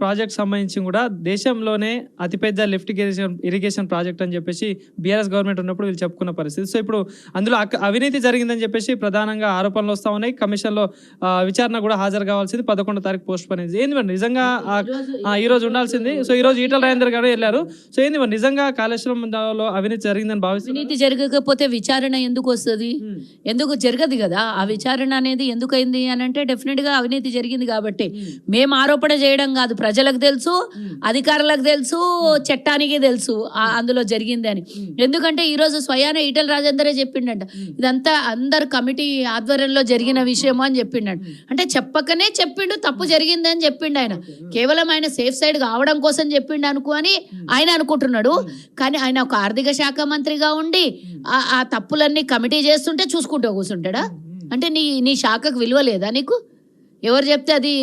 Project సంబంధించి కూడా దేశంలోనే అతిపెద్ద లిఫ్ట్ ఇరిగేషన్ ప్రాజెక్ట్ అని చెప్పేసి బీఆర్ఎస్ గవర్నమెంట్ ఉన్నప్పుడు వీళ్ళు చెప్పుకున్న పరిస్థితి. సో ఇప్పుడు అందులో అవినీతి జరిగిందని చెప్పేసి ప్రధానంగా ఆరోపణలు వస్తూ ఉన్నాయి. కమిషన్లో విచారణ కూడా హాజరు కావాల్సింది 11వ తారీఖు పోస్ట్ పోన్ అయింది. ఏంది మరి నిజంగా ఈ రోజు ఉండాల్సింది. సో ఈ రోజు ఈటల రాజేందర్ గారు వెళ్ళారు. సో ఏంది మరి నిజంగా కాళేశ్వరంలో అవినీతి జరిగిందని భావిస్తుంది. అవినీతి జరగకపోతే విచారణ ఎందుకు వస్తుంది? ఎందుకు జరగదు కదా. ఆ విచారణ అనేది ఎందుకు అయింది అని అంటే డెఫినెట్ గా అవినీతి జరిగింది కాబట్టి. మేము ఆరోపణ చేయడం కాదు, ప్రజలకు తెలుసు, అధికారులకు తెలుసు, చట్టానికి తెలుసు అందులో జరిగింది అని. ఎందుకంటే ఈ రోజు స్వయాన ఈటల రాజేందరే చెప్పిండంట ఇదంతా అందరు కమిటీ ఆధ్వర్యంలో జరిగిన విషయమా అని చెప్పిండంట. అంటే చెప్పకనే చెప్పిండు తప్పు జరిగింది అని చెప్పిండు. ఆయన కేవలం ఆయన సేఫ్ సైడ్ కావడం కోసం చెప్పిండు అని ఆయన అనుకుంటున్నాడు. కానీ ఆయన ఒక ఆర్థిక శాఖ మంత్రిగా ఉండి ఆ తప్పులన్నీ కమిటీ చేస్తుంటే చూసుకుంటూ కూర్చుంటాడా? అంటే నీ శాఖకు విలువ లేదా నీకు? ఎవరు చెప్తే అది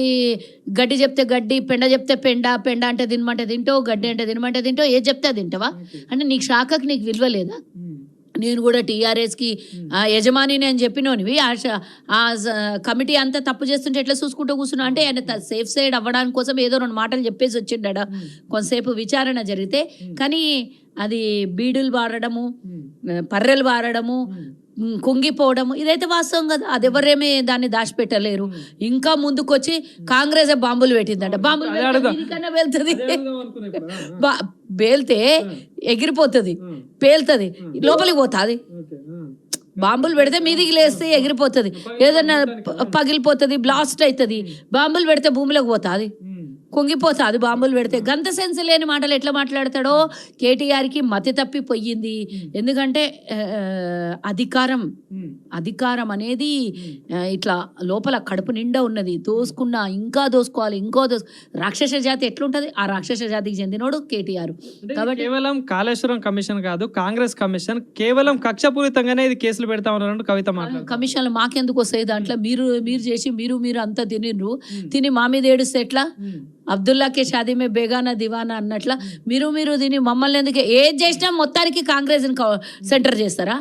గడ్డి చెప్తే గడ్డి, పెండ చెప్తే పెండ, పెండ అంటే తినమంటే తింటావు, గడ్డి అంటే తినమంటే తింటావు, ఏది చెప్తే అది తింటావా? అంటే నీకు శాఖకు నీకు విలువ లేదా? నేను కూడా టీఆర్ఎస్కి యజమాని అని చెప్పినోనివి ఆ కమిటీ అంతా తప్పు చేస్తుంటే ఎట్లా చూసుకుంటూ కూర్చున్నా? అంటే ఆయన సేఫ్ సైడ్ అవ్వడానికి కోసం ఏదో 2 మాటలు చెప్పేసి వచ్చిండా. కొంతసేపు విచారణ జరిగితే కానీ అది బీడులు వాడడము, పర్రెలు వాడడము, కుంగిపోవడము ఇదైతే వాస్తవం కదా. అది ఎవరేమీ దాన్ని దాచిపెట్టలేరు. ఇంకా ముందుకొచ్చి కాంగ్రెస్ బాంబులు పెట్టిందంట. బాంబులు కన్నా వెళ్తుంది, పేలితే ఎగిరిపోతుంది, పేలుతుంది, లోపలికి పోతుంది. బాంబులు పెడితే మీదికి లేస్తే ఎగిరిపోతుంది, ఏదన్నా పగిలిపోతుంది, బ్లాస్ట్ అవుతుంది. బాంబులు పెడితే భూమిలోకి పోతుంది, కుంగిపోతుంది. బాంబులు పెడితే గంత సెన్స్ లేని మాటలు ఎట్లా మాట్లాడతాడో. కేటీఆర్కి మతి తప్పిపోయింది. ఎందుకంటే అధికారం అనేది ఇట్లా లోపల కడుపు నిండా ఉన్నది. దోసుకున్నా ఇంకా దోసుకోవాలి, రాక్షస జాతి ఎట్లుంటది? ఆ రాక్షస జాతికి చెందినోడు కేటీఆర్. కాబట్టి కేవలం కాళేశ్వరం కమిషన్ కాదు, కాంగ్రెస్ కమిషన్ కేవలం కక్షపూరితంగానే ఇది కేసులు పెడతా ఉన్నారు కవిత మాట్లాడు. కమిషన్లు మాకెందుకు వస్తాయి? దాంట్లో మీరు చేసి మీరు అంతా తిని మా మీద ఏడుస్తే ఎట్లా? అబ్దుల్లాకే షాదీ మే బేగానా దివానా అన్నట్ల మీరు దీన్ని మమ్మల్ని ఎందుకు ఏది చేసినా మొత్తానికి కాంగ్రెస్ని సెంటర్ చేస్తారా?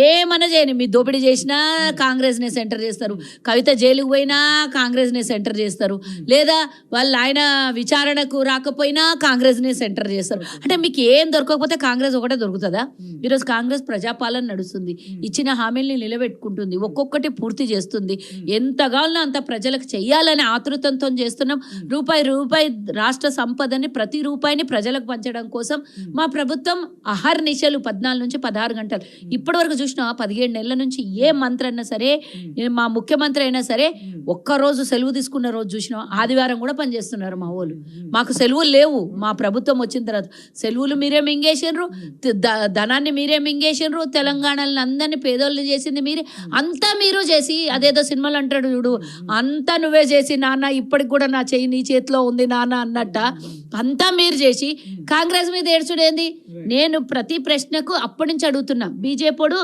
ఏమన్నా చేయని, మీ దోపిడీ చేసినా కాంగ్రెస్నే సెంటర్ చేస్తారు, కవిత జైలుకు పోయినా కాంగ్రెస్నే సెంటర్ చేస్తారు, లేదా వాళ్ళు ఆయన విచారణకు రాకపోయినా కాంగ్రెస్నే సెంటర్ చేస్తారు. అంటే మీకు ఏం దొరకకపోతే కాంగ్రెస్ ఒకటే దొరుకుతుందా? ఈరోజు కాంగ్రెస్ ప్రజాపాలన నడుస్తుంది, ఇచ్చిన హామీల్ని నిలబెట్టుకుంటుంది, ఒక్కొక్కటి పూర్తి చేస్తుంది. ఎంత కావాలన్నా అంత ప్రజలకు చెయ్యాలని ఆతృతంతో చేస్తున్నాం. రూపాయి రాష్ట్ర సంపదని ప్రతి రూపాయిని ప్రజలకు పంచడం కోసం మా ప్రభుత్వం అహర్నిశలు 14 నుంచి 16 గంటలు ఇప్పటి వరకు చూసినా 17 నెలల నుంచి ఏ మంత్రి అయినా సరే, మా ముఖ్యమంత్రి అయినా సరే ఒక్కరోజు సెలవు తీసుకున్న రోజు చూసినా ఆదివారం కూడా పనిచేస్తున్నారు మా వాళ్ళు. మాకు సెలవులు లేవు. మా ప్రభుత్వం వచ్చిన తర్వాత సెలవులు మీరే మింగేసినరు, ధనాన్ని మీరే మింగేసినరు, తెలంగాణలో అందరినీ పేదోళ్ళు చేసింది మీరే. అంతా మీరు చేసి అదేదో సినిమాలు అంటాడు చూడు, అంతా నువ్వే చేసి నాన్న ఇప్పటికి కూడా నా చెయ్యి నీ చేతిలో ఉంది నాన్న అన్నట్ట అంతా మీరు చేసి కాంగ్రెస్ మీద ఏడ్చుడేంది? నేను ప్రతి ప్రశ్నకు అప్పటి నుంచి అడుగుతున్నా. బీజేపీడు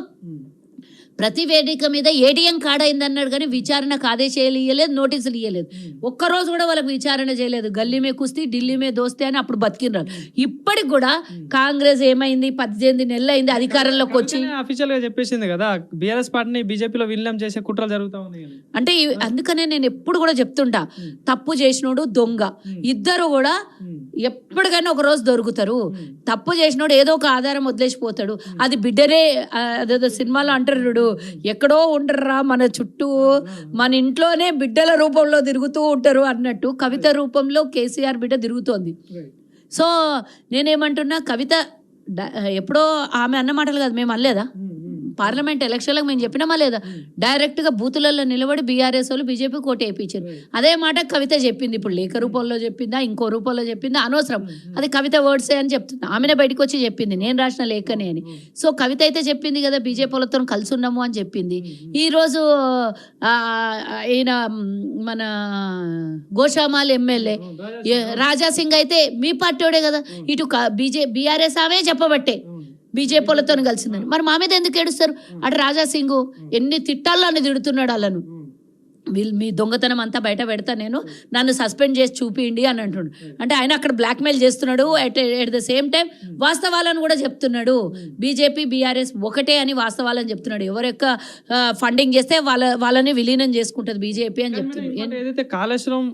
ప్రతి వేదిక మీద ఏటీఎం కార్డ్ అయింది అన్నాడు కానీ విచారణకు ఆదేశాలు ఇవ్వలేదు, నోటీసులు ఇవ్వలేదు. ఒక్కరోజు కూడా వాళ్ళకి విచారణ చేయలేదు. గల్లీ మే కుస్తీ, ఢిల్లీ మే దోస్తే అని అప్పుడు బతికినారు. ఇప్పటికి కూడా కాంగ్రెస్ ఏమైంది? 18 నెలలు అయింది అధికారంలోకి వచ్చి. అఫీషియల్ గా చెప్పేసింది కదా బీఆర్ఎస్ పార్టీని బీజేపీలో విలీనం చేసే కుట్రలు జరుగుతా ఉన్నాయి. అంటే అందుకనే నేను ఎప్పుడు కూడా చెప్తుంటా, తప్పు చేసినోడు దొంగ ఇద్దరు కూడా ఎప్పటికైనా ఒక రోజు దొరుకుతారు. తప్పు చేసినోడు ఏదో ఒక ఆధారం వదిలేసిపోతాడు. అది బిడ్డనే అదేదో సినిమాలో అంటారు, ఎక్కడో ఉండర్రా మన చుట్టూ, మన ఇంట్లోనే బిడ్డల రూపంలో తిరుగుతూ ఉంటారు అన్నట్టు కవిత రూపంలో కేసీఆర్ బిడ్డ తిరుగుతోంది. సో నేనేమంటున్నా, కవిత ఎప్పుడో ఆమె అన్న మాటలు కాదు, మేము అనలేదా? పార్లమెంట్ ఎలక్షన్లకు మేము చెప్పినామా లేదా? డైరెక్ట్గా బూతులలో నిలబడి బీఆర్ఎస్ వాళ్ళు బీజేపీ కోట వేయించారు. అదే మాట కవిత చెప్పింది. ఇప్పుడు లేఖ రూపంలో చెప్పిందా, ఇంకో రూపంలో చెప్పిందా అనవసరం, అది కవిత వర్డ్సే అని చెప్తున్నా. ఆమెనే బయటకు వచ్చి చెప్పింది నేను రాసిన లేఖనే అని. సో కవిత అయితే చెప్పింది కదా బీజేపీ వాళ్ళతో కలిసి ఉన్నాము అని చెప్పింది. ఈరోజు ఈయన మన గోషామాల్ ఎమ్మెల్యే రాజాసింగ్ అయితే మీ పార్టీడే కదా, ఇటు బీఆర్ఎస్ ఆమె చెప్పబట్టే బీజేపీ వాళ్ళతో కలిసిందని. మరి మా మీద ఎందుకు ఏడుస్తారు? అటు రాజాసింగ్ ఎన్ని తిట్టాల్లో అన్ని తిడుతున్నాడు వాళ్ళను. వీళ్ళు మీ దొంగతనం అంతా బయట పెడతా నేను, నన్ను సస్పెండ్ చేసి చూపియండి అని అంటుండు. అంటే ఆయన అక్కడ బ్లాక్మెయిల్ చేస్తున్నాడు, ఎట్ ద సేమ్ టైం వాస్తవాలను కూడా చెప్తున్నాడు. బీజేపీ బీఆర్ఎస్ ఒకటే అని వాస్తవాలను చెప్తున్నాడు. ఎవరు యొక్క ఫండింగ్ చేస్తే వాళ్ళని విలీనం చేసుకుంటుంది బీజేపీ అని చెప్తున్నాడు. అంటే ఏదైతే కాళేశ్వరం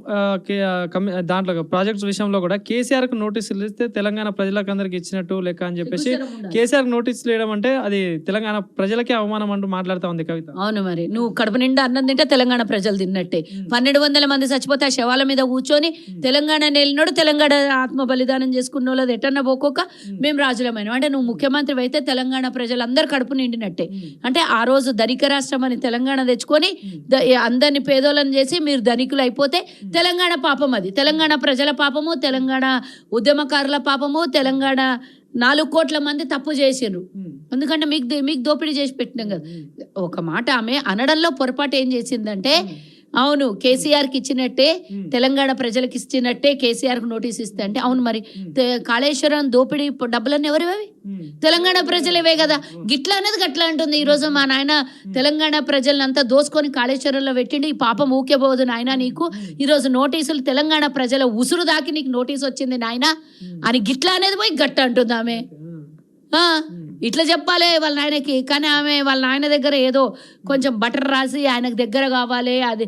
దాంట్లో ప్రాజెక్ట్స్ విషయంలో కూడా కేసీఆర్ కు నోటీసులు ఇస్తే తెలంగాణ ప్రజలకు అందరికి ఇచ్చినట్టు లెక్క అని చెప్పేసి కేసీఆర్ నోటీసులు వేయడం అంటే అది తెలంగాణ ప్రజలకే అవమానం అంటూ మాట్లాడుతా ఉంది కవిత. అవును, మరి నువ్వు కడుపు నిండా అన్నం తింటే తెలంగాణ ప్రజలు తిన్నట్టే. 1200 మంది చచ్చిపోతే ఆ శవాల మీద కూర్చొని తెలంగాణ నేలినోడు తెలంగాణ ఆత్మ బలిదానం చేసుకున్న వాళ్ళది ఎటన్నా పోకోక మేము రాజులమైన అంటే నువ్వు ముఖ్యమంత్రి అయితే తెలంగాణ ప్రజలందరూ కడుపు నిండినట్టే. అంటే ఆ రోజు ధనిక రాష్ట్రం అని తెలంగాణ తెచ్చుకొని అందరిని పేదోళ్ళని చేసి మీరు ధనికులు అయిపోతే తెలంగాణ పాపం, అది తెలంగాణ ప్రజల పాపము, తెలంగాణ ఉద్యమకారుల పాపము, తెలంగాణ 4 కోట్ల మంది తప్పు చేసిండ్రు. ఎందుకంటే మీకు దోపిడీ చేసి పెట్టినాం కదా. ఒక మాట ఆమె అనడంలో పొరపాటు ఏం చేసిందంటే, అవును కేసీఆర్కి ఇచ్చినట్టే తెలంగాణ ప్రజలకు ఇచ్చినట్టే కేసీఆర్కి నోటీస్ ఇస్తే అంటే అవును మరి కాళేశ్వరం దోపిడీ డబ్బులన్నీ ఎవరివి? తెలంగాణ ప్రజలేవే కదా. గిట్లా అనేది గట్లా అంటుంది. ఈరోజు మా నాయన తెలంగాణ ప్రజలంతా దోసుకొని కాళేశ్వరంలో పెట్టిండు, ఈ పాపం ఊకేపోదు నాయన నీకు, ఈరోజు నోటీసులు తెలంగాణ ప్రజల ఉసురు దాకి నీకు నోటీస్ వచ్చింది నాయన అని గిట్లా అనేది పోయి గట్ట అంటుంది ఆమె. ఇట్లా చెప్పాలి వాళ్ళ నాయనకి, కానీ ఆమె వాళ్ళ నాయన దగ్గర ఏదో కొంచెం బటర్ రాసి ఆయనకు దగ్గర కావాలి, అది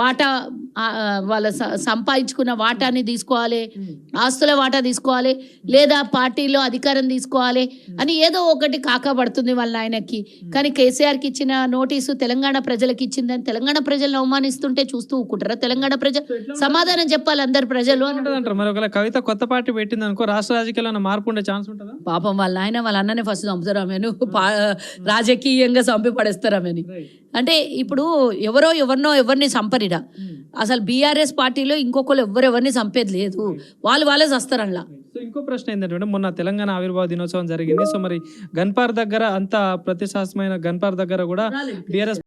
వాటా వాళ్ళ సంపాదించుకున్న వాటాని తీసుకోవాలి, ఆస్తుల వాటా తీసుకోవాలి, లేదా పార్టీలో అధికారం తీసుకోవాలి అని ఏదో ఒకటి కాకపడుతుంది వాళ్ళ నాయనకి. కానీ కేసీఆర్కి ఇచ్చిన నోటీసు తెలంగాణ ప్రజలకు ఇచ్చిందని తెలంగాణ ప్రజలను అవమానిస్తుంటే చూస్తూ ఊకుంటారా? తెలంగాణ ప్రజలు సమాధానం చెప్పాలి అందరు ప్రజలు అంటారు. మరి ఒకవేళ కవిత కొత్త పార్టీ పెట్టింది అనుకో, రాష్ట్ర రాజకీయాల్లో మార్పు ఉండే ఛాన్స్ ఉంటుందా? పాపం వాళ్ళ ఆయన వాళ్ళ అన్ననే ఫస్ట్ చంపుతారు ఆమెను, రాజకీయంగా చంపి పడేస్తారు ఆమెని. అంటే ఇప్పుడు ఎవరిని చంపరిడా. అసలు బీఆర్ఎస్ పార్టీలో ఇంకొకరు ఎవరిని చంపేది లేదు, వాళ్ళే చస్తారు అలా. సో ఇంకో ప్రశ్న ఏంటంటే, మొన్న తెలంగాణ ఆవిర్భావ దినోత్సవం జరిగింది. సో మరి గన్పార్ దగ్గర అంత ప్రతిష్టాత్మకమైన గన్పార్ దగ్గర కూడా బీఆర్ఎస్